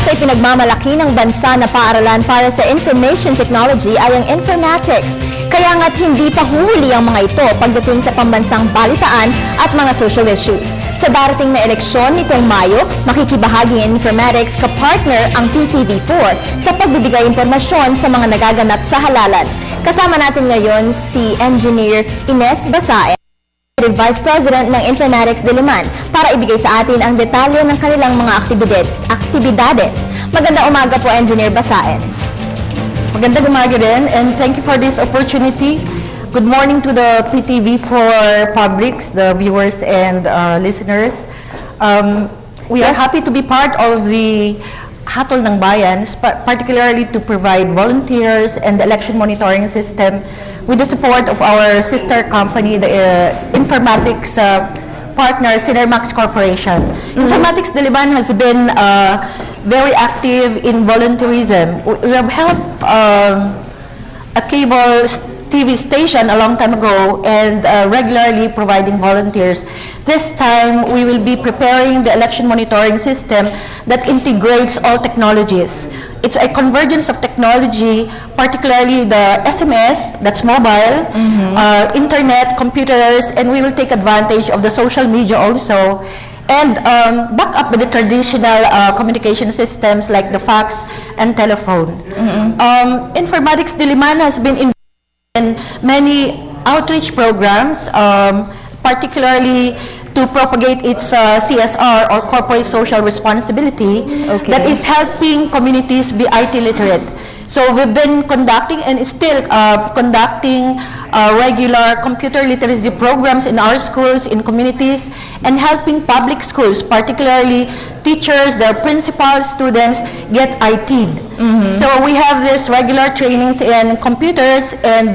ay pinagmamalaki ng bansa na paaralan para sa information technology ay ang informatics. Kaya nga't hindi pa huhuli ang mga ito pagdating sa pambansang balitaan at mga social issues. Sa darating na eleksyon nitong Mayo, makikibahagi ang informatics kapartner ang PTV4 sa pagbibigay impormasyon sa mga nagaganap sa halalan. Kasama natin ngayon si Engineer Ines Basae, Vice President ng Informatics Diliman, para ibigay sa atin ang detalye ng kanilang mga aktibidades. Magandang umaga po, Engineer Basae. Magandang umaga din, and thank you for this opportunity. Good morning to the PTV4 publics, the viewers and listeners. We are happy to be part of the Hatol ng Bayan, particularly to provide volunteers and the election monitoring system with the support of our sister company, the informatics partner, Cinermax Corporation. Informatics Diliman has been very active in volunteerism. We have helped a cable TV station a long time ago and regularly providing volunteers. This time, we will be preparing the election monitoring system that integrates all technologies. It's a convergence of technology, particularly the SMS, that's mobile, internet, computers, and we will take advantage of the social media also, and back up with the traditional communication systems like the fax and telephone. Informatics Diliman has been involved in many outreach programs, particularly to propagate its CSR or corporate social responsibility that is helping communities be IT literate. So we've been conducting and still conducting regular computer literacy programs in our schools, in communities, and helping public schools, particularly teachers, their principals, students, get IT'd. So we have this regular trainings in computers and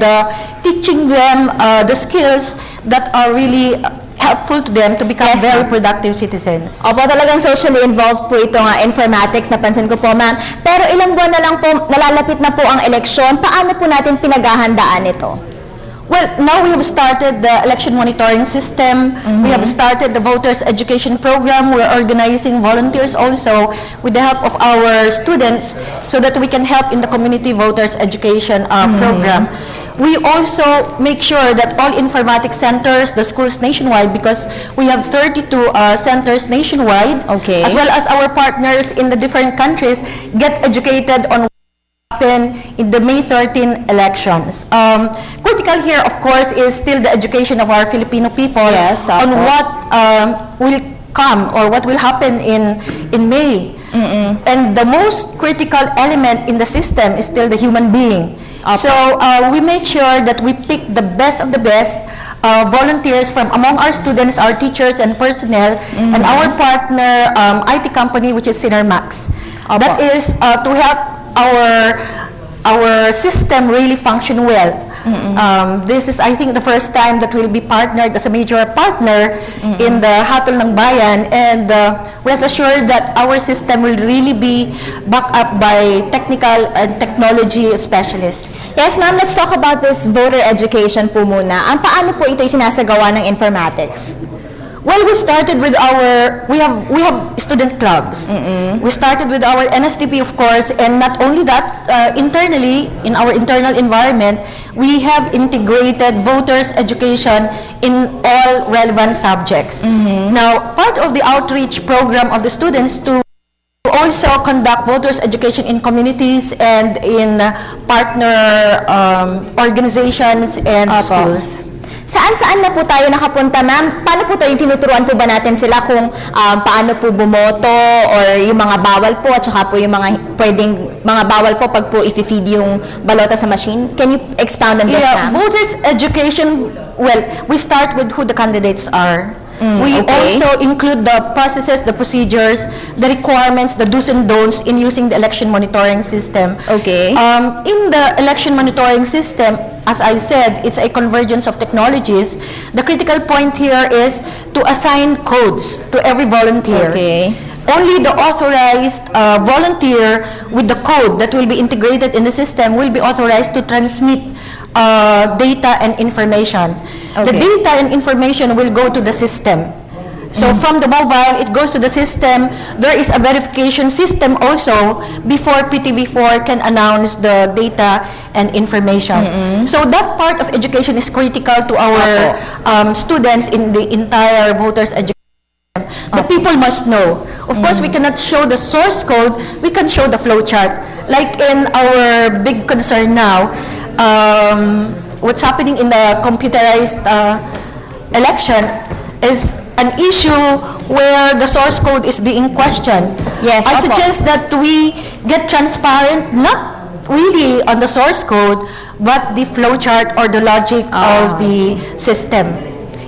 teaching them the skills that are really helpful to them to become very productive citizens. Opo, talagang socially involved po itong informatics, napansin ko po, ma'am. Pero ilang buwan na lang po, nalalapit na po ang eleksyon. Paano po natin pinaghahandaan ito? Well, now we have started the election monitoring system. We have started the voters education program. We're organizing volunteers also with the help of our students so that we can help in the community voters education program. We also make sure that all informatics centers, the schools nationwide, because we have 32 centers nationwide, as well as our partners in the different countries, get educated on what happened in the May 13 elections. Critical here, of course, is still the education of our Filipino people on what will come or what will happen in May. And the most critical element in the system is still the human being. So we make sure that we pick the best of the best volunteers from among our students, our teachers and personnel, and our partner IT company, which is Cinermax. That is to help our system really function well. This is, I think, the first time that we'll be partnered as a major partner in the Hatol ng Bayan, and rest assured that our system will really be backed up by technical and technology specialists. Yes, ma'am, let's talk about this voter education po muna. Paano po ito sinasagawa ng informatics? Well, we started with we have student clubs. We started with our NSTP, of course, and not only that, internally, in our internal environment, we have integrated voters education in all relevant subjects. Now, part of the outreach program of the students to also conduct voters education in communities and in partner organizations and schools. Saan-saan na po tayo nakapunta, ma'am? Paano po tayo tinuturuan po ba natin sila kung paano po bumoto or yung mga bawal po at saka po yung mga bawal po pag po i-feed yung balota sa machine? Can you expound on this, ma'am? Voters education, well, we start with who the candidates are. We also include the processes, the procedures, the requirements, the do's and don'ts in using the election monitoring system. In the election monitoring system, as I said, it's a convergence of technologies. The critical point here is to assign codes to every volunteer. Only the authorized volunteer with the code that will be integrated in the system will be authorized to transmit data and information. The data and information will go to the system. So from the mobile, it goes to the system. There is a verification system also before PTV4 can announce the data and information. So that part of education is critical to our students in the entire voters education. The people must know. Of course, we cannot show the source code, we can show the flow chart. Like in our big concern now, what's happening in the computerized election is an issue where the source code is being questioned. Yes, I opo. suggest that we get transparent, not really on the source code, but the flow chart or the logic of the system.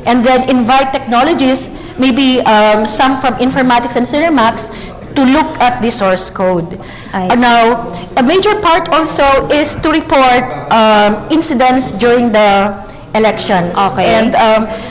And then invite technologies, maybe some from informatics and Cinemax, to look at the source code. I see. Now, a major part also is to report incidents during the elections. Okay. And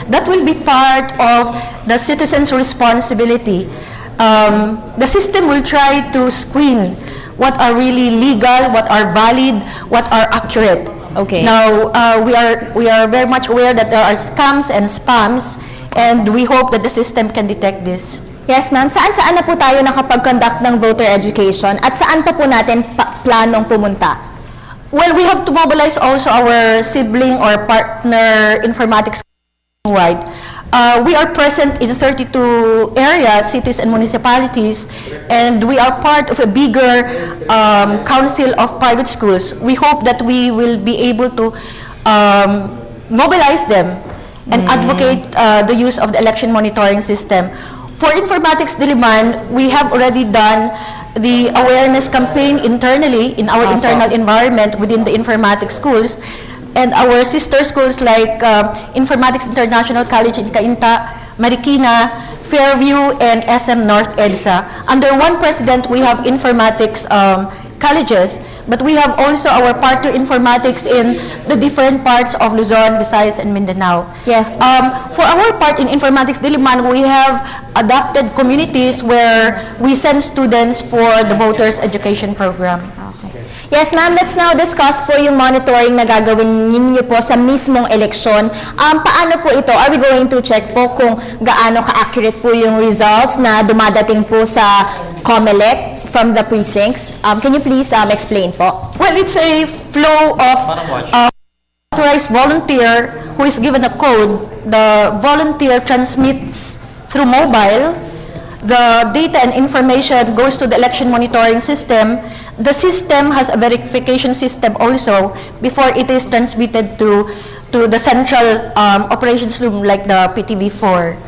that will be part of the citizens' responsibility. The system will try to screen what are really legal, what are valid, what are accurate. Okay. Now, we are very much aware that there are scams and spams, and we hope that the system can detect this. Yes, ma'am. Saan-saan na po tayo nakapag-conduct ng voter education at saan pa po natin planong pumunta? Well, we have to mobilize also our sibling or partner informatics wide. We are present in 32 areas, cities and municipalities, and we are part of a bigger council of private schools. We hope that we will be able to mobilize them and advocate the use of the election monitoring system. For Informatics Diliman, we have already done the awareness campaign internally in our internal environment within the informatics schools, and our sister schools like Informatics International College in Cainta, Marikina, Fairview, and SM North EDSA. Under one president, we have informatics colleges, but we have also our partner informatics in the different parts of Luzon, Visayas, and Mindanao. Yes. For our part in Informatics Diliman, we have adapted communities where we send students for the voters education program. Yes, ma'am. Let's now discuss po yung monitoring na gagawin ninyo po sa mismong eleksyon. Paano po ito? Are we going to check po kung gaano ka-accurate po yung results na dumadating po sa COMELEC from the precincts? Can you please explain po? Well, it's a flow of authorized volunteer who is given a code. The volunteer transmits through mobile. The data and information goes to the election monitoring system. The system has a verification system also before it is transmitted to the central operations room like the PTV4.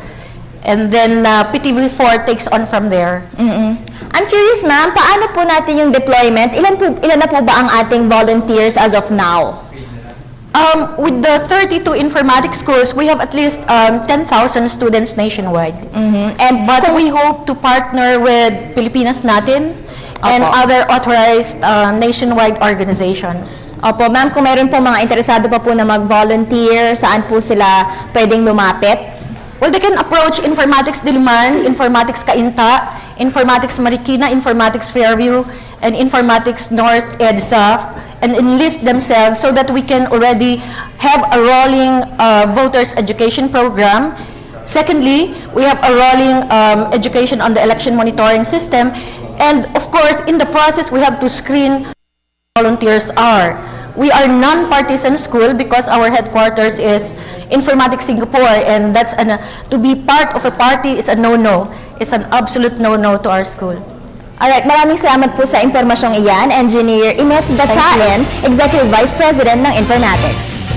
And then PTV4 takes on from there. I'm curious, ma'am, paano po natin yung deployment? Ilan na po ba ang ating volunteers as of now? With the 32 informatics schools, we have at least 10,000 students nationwide. But we hope to partner with Pilipinas Natin and other authorized nationwide organizations. Opo, ma'am, kung mayroon po mga interesado pa po na mag-volunteer, saan po sila pwedeng lumapit? Well, they can approach Informatics Diliman, Informatics Cainta, Informatics Marikina, Informatics Fairview, and Informatics North EDSA, and enlist themselves so that we can already have a rolling voters education program. Secondly, we have a rolling education on the election monitoring system. And of course, in the process, we have to screen volunteers are. We are non-partisan school because our headquarters is Informatics Singapore, and that's to be part of a party is a no-no. It's an absolute no-no to our school. Alright, maraming salamat po sa impormasyong iyan, Engineer Ines Basaen, Executive Vice President ng Informatics.